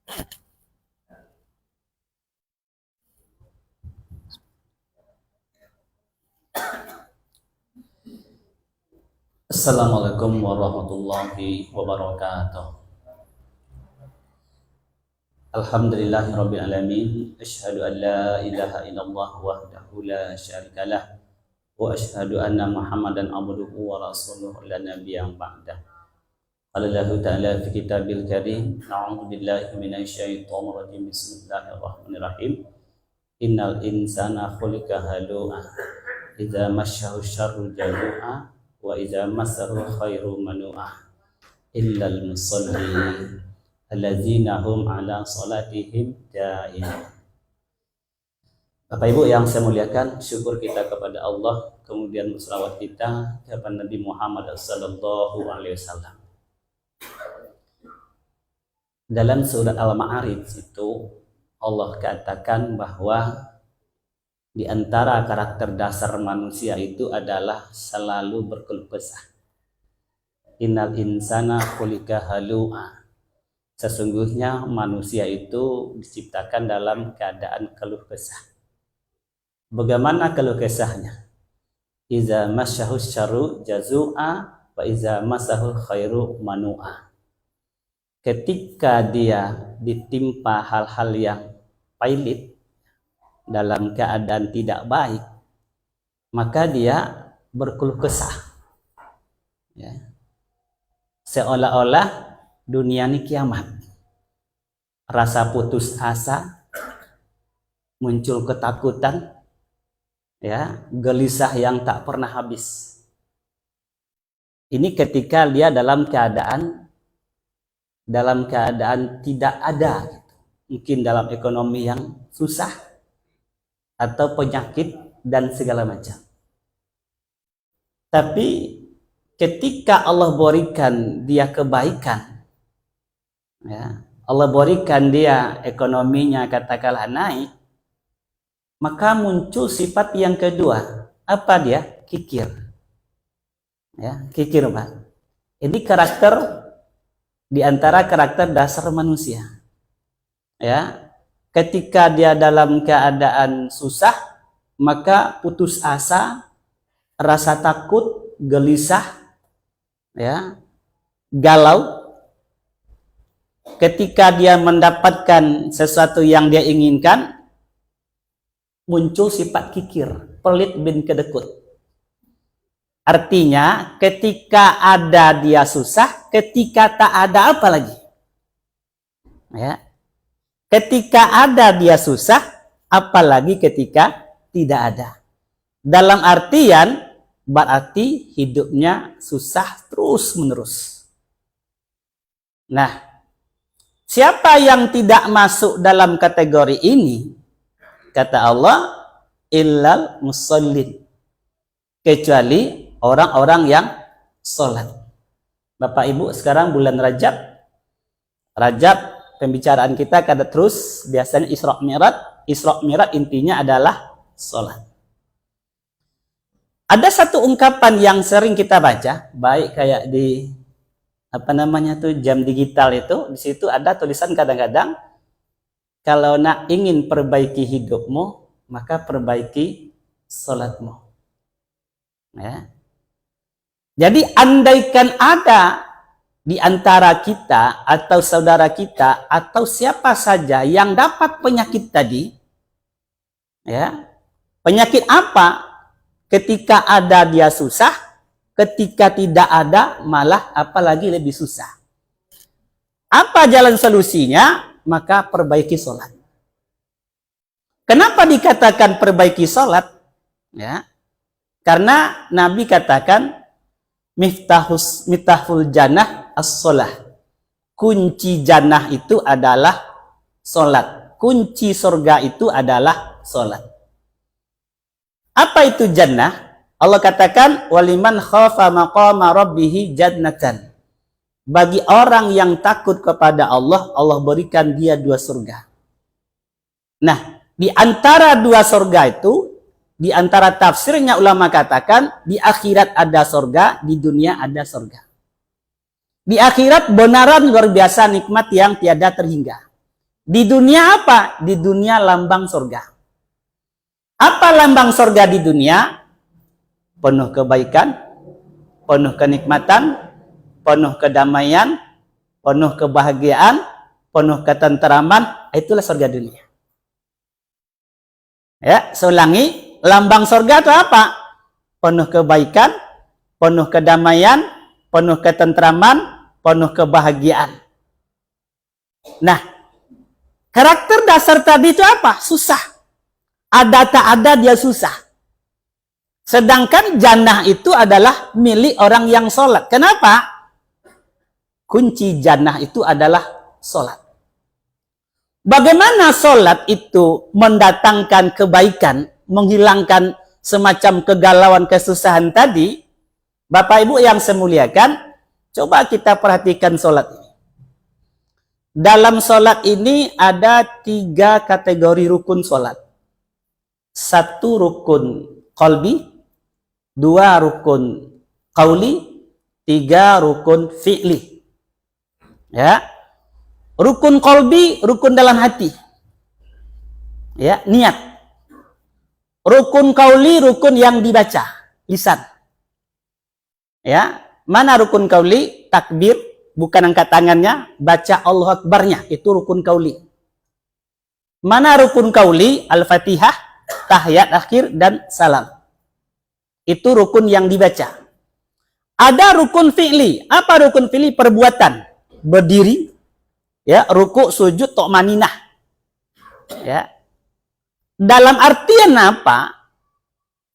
Assalamualaikum warahmatullahi wabarakatuh. Alhamdulillahirabbil alamin. Asyhadu an la ilaha illallah wahdahu la syarikalah wa asyhadu anna Muhammadan abduhu wa rasuluhu la nabiyya ba'dah. Qala Allahu ta'ala fi kitabil karim, a'udzu billahi minasyaitonir rajim. Bismillahirrahmanirrahim. Innal insana khuliqa halu'a. Idza massahu syarru jazu'a wa idza massahu khairu manu'ah illal musallin alladzina hum ala salatihim da'imun. Bapak Ibu yang saya muliakan, syukur kita kepada Allah, kemudian selawat kita kepada Nabi Muhammad sallallahu alaihi wasallam. Dalam surat Al-Ma'arij itu Allah katakan bahwa di antara karakter dasar manusia itu adalah selalu berkeluh kesah. Innal insana khuliqa halu'a. Sesungguhnya manusia itu diciptakan dalam keadaan keluh kesah. Bagaimana keluh kesahnya? Iza masyahu syarru jazu'a wa iza masahul khairu manu'a. Ketika dia ditimpa hal-hal yang pahit, dalam keadaan tidak baik, maka dia berkeluh kesah, ya. Seolah-olah dunia ini kiamat. Rasa putus asa, muncul ketakutan, ya, gelisah yang tak pernah habis. Ini ketika dia dalam keadaan tidak ada, gitu. Mungkin dalam ekonomi yang susah, atau penyakit dan segala macam. Tapi ketika Allah berikan dia kebaikan, ya, Allah berikan dia ekonominya katakanlah naik, maka muncul sifat yang kedua. Apa dia? Kikir. Ya, kikir, Pak. Ini karakter di antara karakter dasar manusia. Ya, ketika dia dalam keadaan susah, maka putus asa, rasa takut, gelisah, ya, galau. Ketika dia mendapatkan sesuatu yang dia inginkan, muncul sifat kikir, pelit bin kedekut. Artinya, ketika ada dia susah, ketika tak ada apa lagi? Ya. Ketika ada dia susah, apalagi ketika tidak ada. Dalam artian, berarti hidupnya susah terus-menerus. Nah, siapa yang tidak masuk dalam kategori ini? Kata Allah, illal musallin. Kecuali orang-orang yang sholat. Bapak Ibu, sekarang bulan Rajab, pembicaraan kita kada terus biasanya Isra Mi'raj intinya adalah sholat. Ada satu ungkapan yang sering kita baca, baik kayak di jam digital itu, di situ ada tulisan kadang-kadang, kalau nak ingin perbaiki hidupmu, maka perbaiki sholatmu. Ya. Jadi andaikan ada di antara kita atau saudara kita atau siapa saja yang dapat penyakit tadi, ya, penyakit apa? Ketika ada dia susah, ketika tidak ada malah apalagi lebih susah. Apa jalan solusinya? Maka perbaiki sholat. Kenapa dikatakan perbaiki sholat? Ya, karena Nabi katakan miftahul jannah as-sholah. Kunci jannah itu adalah sholat. Kunci surga itu adalah sholat. Apa itu jannah? Allah katakan waliman khafa maqama rabbih jannatan. Bagi orang yang takut kepada Allah, Allah berikan dia 2 surga. Nah, di antara 2 surga itu, di antara tafsirnya ulama katakan di akhirat ada surga, di dunia ada surga. Di akhirat benaran luar biasa nikmat yang tiada terhingga. Di dunia apa? Di dunia lambang surga. Apa lambang surga di dunia? Penuh kebaikan, penuh kenikmatan, penuh kedamaian, penuh kebahagiaan, penuh ketenteraman. Itulah surga dunia. Ya, saya ulangi, lambang surga itu apa? Penuh kebaikan, penuh kedamaian, penuh ketenteraman, penuh kebahagiaan. Nah, karakter dasar tadi itu apa? Susah. Ada tak ada dia susah. Sedangkan jannah itu adalah milik orang yang sholat. Kenapa? Kunci jannah itu adalah sholat. Bagaimana sholat itu mendatangkan kebaikan, menghilangkan semacam kegalauan, kesusahan tadi? Bapak Ibu yang saya muliakan, coba kita perhatikan sholat ini. Dalam sholat ini ada 3 kategori rukun sholat. 1 rukun qalbi, 2 rukun qauli, 3 rukun fi'li. Ya. Rukun qalbi, rukun dalam hati. Ya, niat. Rukun qauli, rukun yang dibaca, lisan. Ya, mana rukun qauli? Takbir, bukan angkat tangannya, baca Allahu Akbarnya, itu rukun qauli. Mana rukun qauli? Al-Fatihah, tahiyat akhir dan salam. Itu rukun yang dibaca. Ada rukun fi'li. Apa rukun fi'li? Perbuatan. Berdiri, ya, rukuk, sujud, tokmaninah. Ya. Dalam artian apa?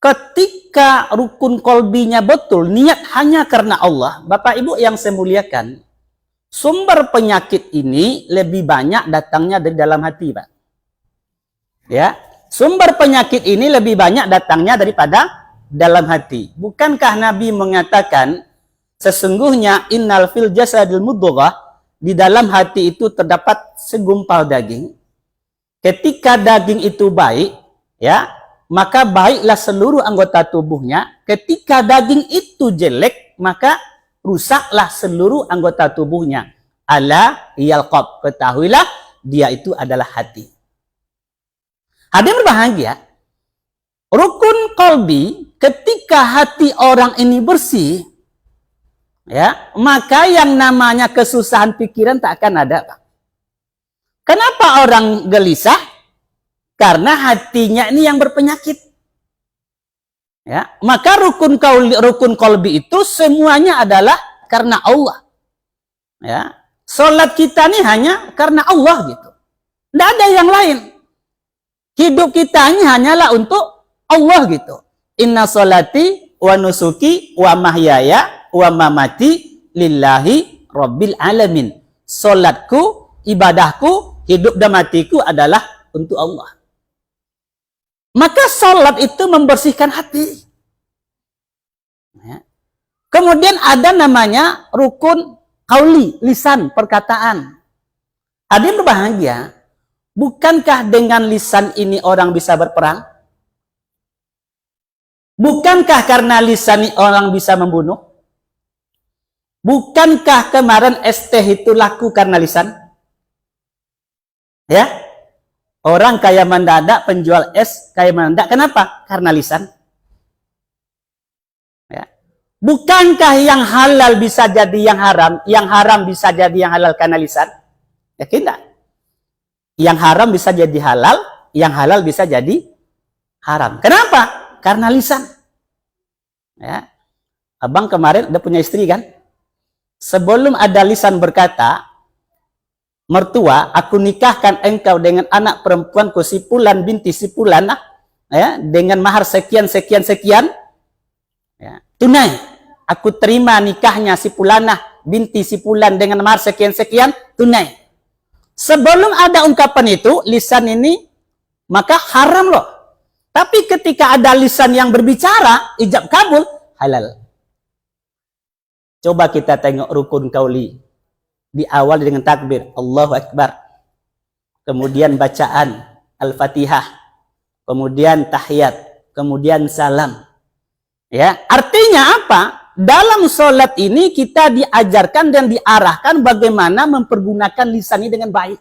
Ketika rukun kolbinya betul, niat hanya karena Allah. Bapak Ibu yang saya muliakan, sumber penyakit ini lebih banyak datangnya dari dalam hati, Pak. Ya. Sumber penyakit ini lebih banyak datangnya daripada dalam hati. Bukankah Nabi mengatakan sesungguhnya innal fil jasadil mudghah, di dalam hati itu terdapat segumpal daging. Ketika daging itu baik, ya, maka baiklah seluruh anggota tubuhnya. Ketika daging itu jelek, maka rusaklah seluruh anggota tubuhnya. Ala iyal qalb, ketahuilah dia itu adalah hati. Hadirin berbahagia, rukun qalbi, ketika hati orang ini bersih, ya, maka yang namanya kesusahan pikiran tak akan ada, Pak. Kenapa orang gelisah? Karena hatinya ini yang berpenyakit. Ya, maka rukun qalbi itu semuanya adalah karena Allah. Ya, salat kita ini hanya karena Allah gitu. Tidak ada yang lain. Hidup kita ini hanyalah untuk Allah gitu. Inna sholati wa nusuki wa mahyaya wa mamati lillahi rabbil alamin. Salatku, ibadahku, hidup dan matiku adalah untuk Allah. Maka salat itu membersihkan hati. Ya. Kemudian ada namanya rukun qauli, lisan, perkataan. Hadirin berbahagia, bukankah dengan lisan ini orang bisa berperang? Bukankah karena lisan ini orang bisa membunuh? Bukankah kemarin es teh itu laku karena lisan? Ya, orang kaya mendadak, penjual es kaya mendadak. Kenapa? Karena lisan. Ya. Bukankah yang halal bisa jadi yang haram bisa jadi yang halal karena lisan? Yakin tidak? Yang haram bisa jadi halal, yang halal bisa jadi haram. Kenapa? Karena lisan. Ya. Abang kemarin udah punya istri kan? Sebelum ada lisan berkata, mertua, aku nikahkan engkau dengan anak perempuanku si Fulan binti si Fulan, ya, dengan mahar sekian sekian sekian, ya, tunai. Aku terima nikahnya si Fulanah binti si Fulan dengan mahar sekian sekian, tunai. Sebelum ada ungkapan itu, lisan ini maka haram loh. Tapi ketika ada lisan yang berbicara, ijab kabul, halal. Coba kita tengok rukun qauli. Di awal dengan takbir, Allahu Akbar. Kemudian bacaan Al-Fatihah. Kemudian tahiyat. Kemudian salam. Ya, artinya apa? Dalam sholat ini kita diajarkan dan diarahkan bagaimana mempergunakan lisan ini dengan baik.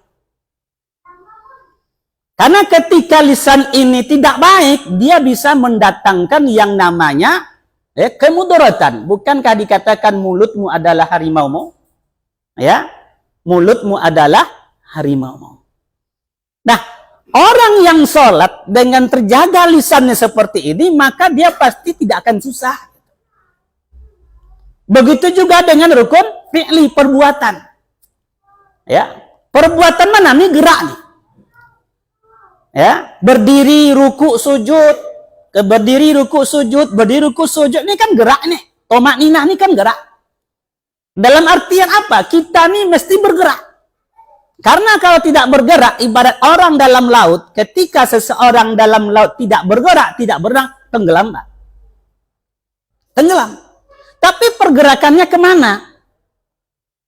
Karena ketika lisan ini tidak baik, dia bisa mendatangkan yang namanya kemudaratan. Bukankah dikatakan mulutmu adalah harimaumu? Ya, mulutmu adalah harimaumu. Nah, orang yang sholat dengan terjaga lisannya seperti ini, maka dia pasti tidak akan susah. Begitu juga dengan rukun fi'li, perbuatan. Ya, perbuatan mana nih? Gerak nih. Ya, berdiri, ruku, sujud, berdiri, ruku, sujud, ini kan gerak nih. Tomak ninah ini kan gerak. Dalam artian apa? Kita nih mesti bergerak. Karena kalau tidak bergerak, ibarat orang dalam laut, ketika seseorang dalam laut tidak bergerak, tidak berenang, tenggelam, Pak. Tenggelam. Tapi pergerakannya kemana?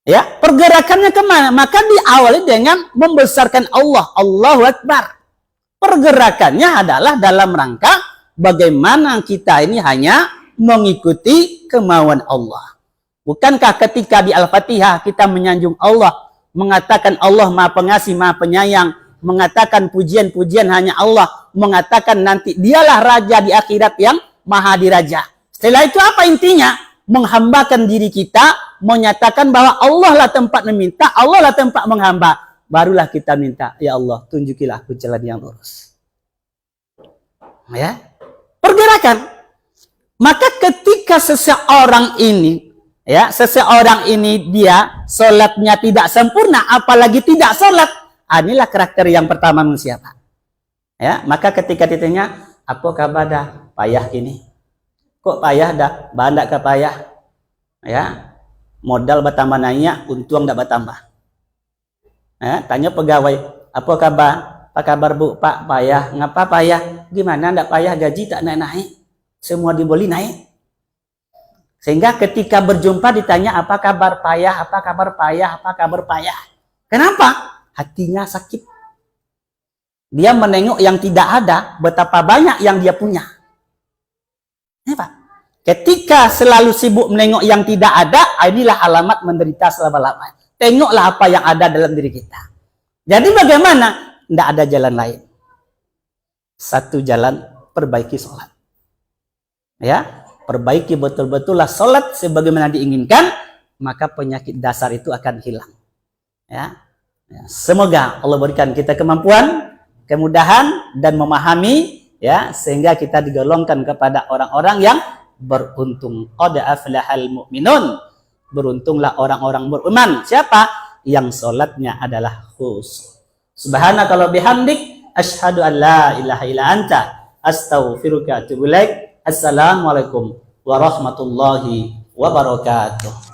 Ya, pergerakannya kemana? Maka diawali dengan membesarkan Allah, Allahu Akbar. Pergerakannya adalah dalam rangka bagaimana kita ini hanya mengikuti kemauan Allah. Bukankah ketika di Al-Fatihah kita menyanjung Allah, mengatakan Allah Maha Pengasih, Maha Penyayang, mengatakan pujian-pujian hanya Allah, mengatakan nanti dialah Raja di akhirat yang Maha Diraja. Setelah itu apa intinya? Menghambakan diri kita, menyatakan bahwa Allah lah tempat meminta, Allah lah tempat menghamba. Barulah kita minta, ya Allah, tunjukilah aku jalan yang lurus. Ya, pergerakan. Maka ketika seseorang ini, ya, seseorang ini dia sholatnya tidak sempurna, apalagi tidak sholat, inilah karakter yang pertama manusia, Pak. Ya, maka ketika ditanya, apa kabar dah payah ini? Kok payah dah? Bandak ke payah? Ya, modal bertambah naiknya, untung tidak bertambah. Ya, tanya pegawai, apa kabar? Apa kabar Bu? Pak, payah. Ngapa payah? Gimana ndak payah, gaji tak naik-naik? Semua dibeli naik. Sehingga ketika berjumpa ditanya apa kabar payah, apa kabar payah, apa kabar payah. Kenapa? Hatinya sakit. Dia menengok yang tidak ada, betapa banyak yang dia punya. Ini Pak. Ketika selalu sibuk menengok yang tidak ada, inilah alamat menderita selama-lamanya. Tengoklah apa yang ada dalam diri kita. Jadi bagaimana? Tidak ada jalan lain. Satu jalan, perbaiki sholat. Ya, perbaiki betul-betullah sholat sebagaimana diinginkan, maka penyakit dasar itu akan hilang. Ya, semoga Allah berikan kita kemampuan, kemudahan, dan memahami, ya, sehingga kita digolongkan kepada orang-orang yang beruntung. Qad aflahal mu'minun. Beruntunglah orang-orang beriman. Siapa? Yang sholatnya adalah khusyuk. Subhanaka wa bihamdik, asyhadu an la ilaha illa anta, astaghfiruka wa atubu ilaik. Assalamualaikum warahmatullahi wabarakatuh.